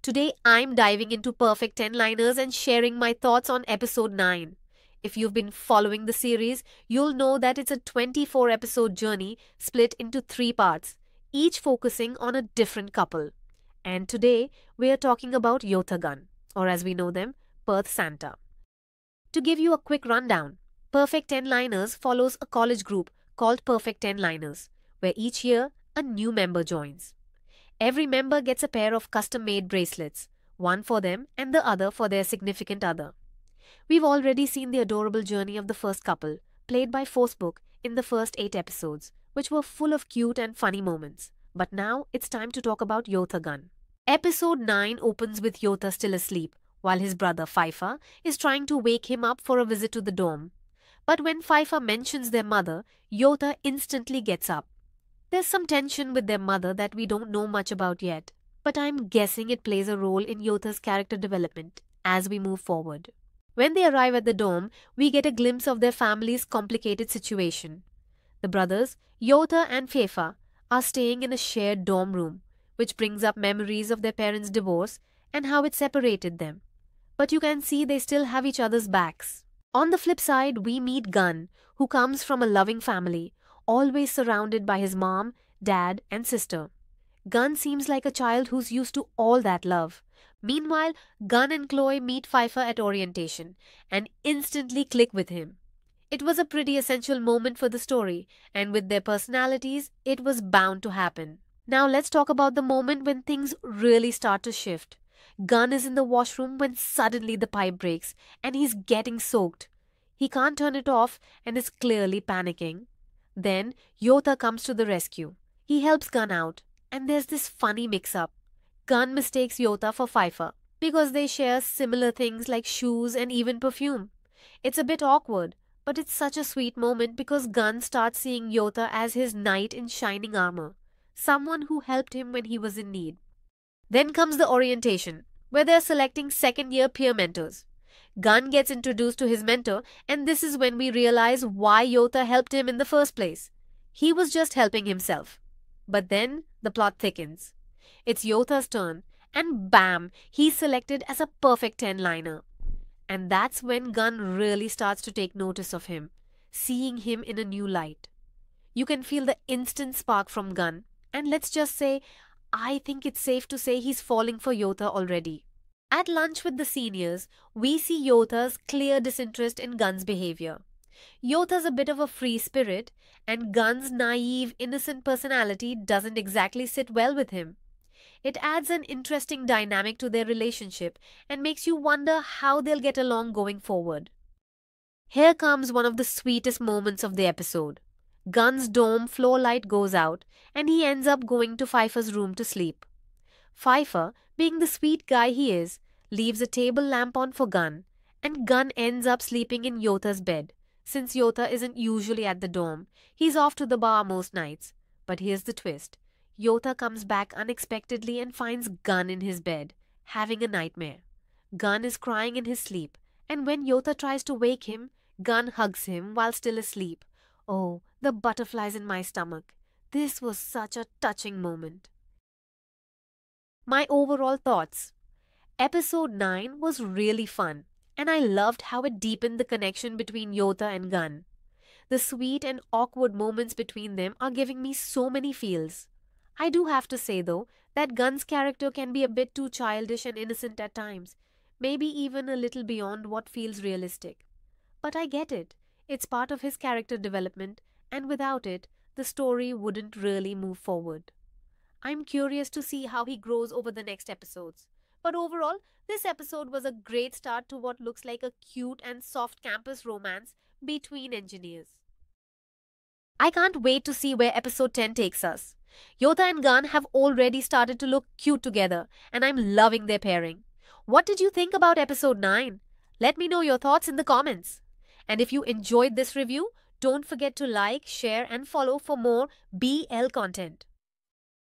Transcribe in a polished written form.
Today I'm diving into perfect 10-liners and sharing my thoughts on episode 9. If you've been following the series, you'll know that it's a 24 episode journey split into 3 parts, each focusing on a different couple. And today we are talking about Yotha Gunn, or as we know them, Perth Santa. To give you a quick rundown, Perfect 10 Liners follows a college group called Perfect 10 Liners, where each year a new member joins. Every member gets a pair of custom made bracelets, one for them and the other for their significant other. We've already seen the adorable journey of the first couple, played by Forsbook in the first 8 episodes, which were full of cute and funny moments. But now it's time to talk about Yotha Gunn. Episode 9 opens with Yotha still asleep, while his brother Pfeiffer is trying to wake him up for a visit to the dorm. But when Pfeiffer mentions their mother, Yotha instantly gets up. There's some tension with their mother that we don't know much about yet, but I'm guessing it plays a role in Yotha's character development as we move forward. When they arrive at the dorm, we get a glimpse of their family's complicated situation. The brothers, Yotha and Pfeiffer, are staying in a shared dorm room, which brings up memories of their parents' divorce and how it separated them. But you can see they still have each other's backs. On the flip side, we meet Gunn, who comes from a loving family, always surrounded by his mom, dad, and sister. Gunn seems like a child who's used to all that love. Meanwhile, Gunn and Chloe meet Pfeiffer at orientation and instantly click with him. It was a pretty essential moment for the story, and with their personalities, it was bound to happen. Now let's talk about the moment when things really start to shift. Gunn is in the washroom when suddenly the pipe breaks and he's getting soaked. He can't turn it off and is clearly panicking. Then Yotha comes to the rescue. He helps Gunn out, and there's this funny mix-up. Gunn mistakes Yotha for Pfeiffer because they share similar things like shoes and even perfume. It's a bit awkward, but it's such a sweet moment because Gunn starts seeing Yotha as his knight in shining armor, someone who helped him when he was in need. Then comes the orientation, where they're selecting second-year peer mentors. Gunn gets introduced to his mentor, and this is when we realize why Yotha helped him in the first place. He was just helping himself. But then the plot thickens. It's Yotha's turn, and bam, he's selected as a perfect 10-liner. And that's when Gunn really starts to take notice of him, seeing him in a new light. You can feel the instant spark from Gunn, and let's just say, I think it's safe to say he's falling for Yotha already. At lunch with the seniors, we see Yotha's clear disinterest in Gunn's behavior. Yotha's a bit of a free spirit, and Gunn's naive, innocent personality doesn't exactly sit well with him. It adds an interesting dynamic to their relationship and makes you wonder how they'll get along going forward. Here comes one of the sweetest moments of the episode. Gunn's dorm floor light goes out, and he ends up going to Pfeiffer's room to sleep. Pfeiffer, being the sweet guy he is, leaves a table lamp on for Gunn, and Gunn ends up sleeping in Yotha's bed. Since Yotha isn't usually at the dorm, he's off to the bar most nights. But here's the twist. Yotha comes back unexpectedly and finds Gunn in his bed, having a nightmare. Gunn is crying in his sleep, and when Yotha tries to wake him, Gunn hugs him while still asleep. Oh, the butterflies in my stomach. This was such a touching moment. My overall thoughts. Episode 9 was really fun, and I loved how it deepened the connection between Yotha and Gunn. The sweet and awkward moments between them are giving me so many feels. I do have to say though, that Gunn's character can be a bit too childish and innocent at times, maybe even a little beyond what feels realistic. But I get it. It's part of his character development, and without it, the story wouldn't really move forward. I'm curious to see how he grows over the next episodes. But overall, this episode was a great start to what looks like a cute and soft campus romance between engineers. I can't wait to see where episode 10 takes us. Yotha and Gunn have already started to look cute together, and I'm loving their pairing. What did you think about episode 9? Let me know your thoughts in the comments. And if you enjoyed this review, don't forget to like, share and follow for more BL content.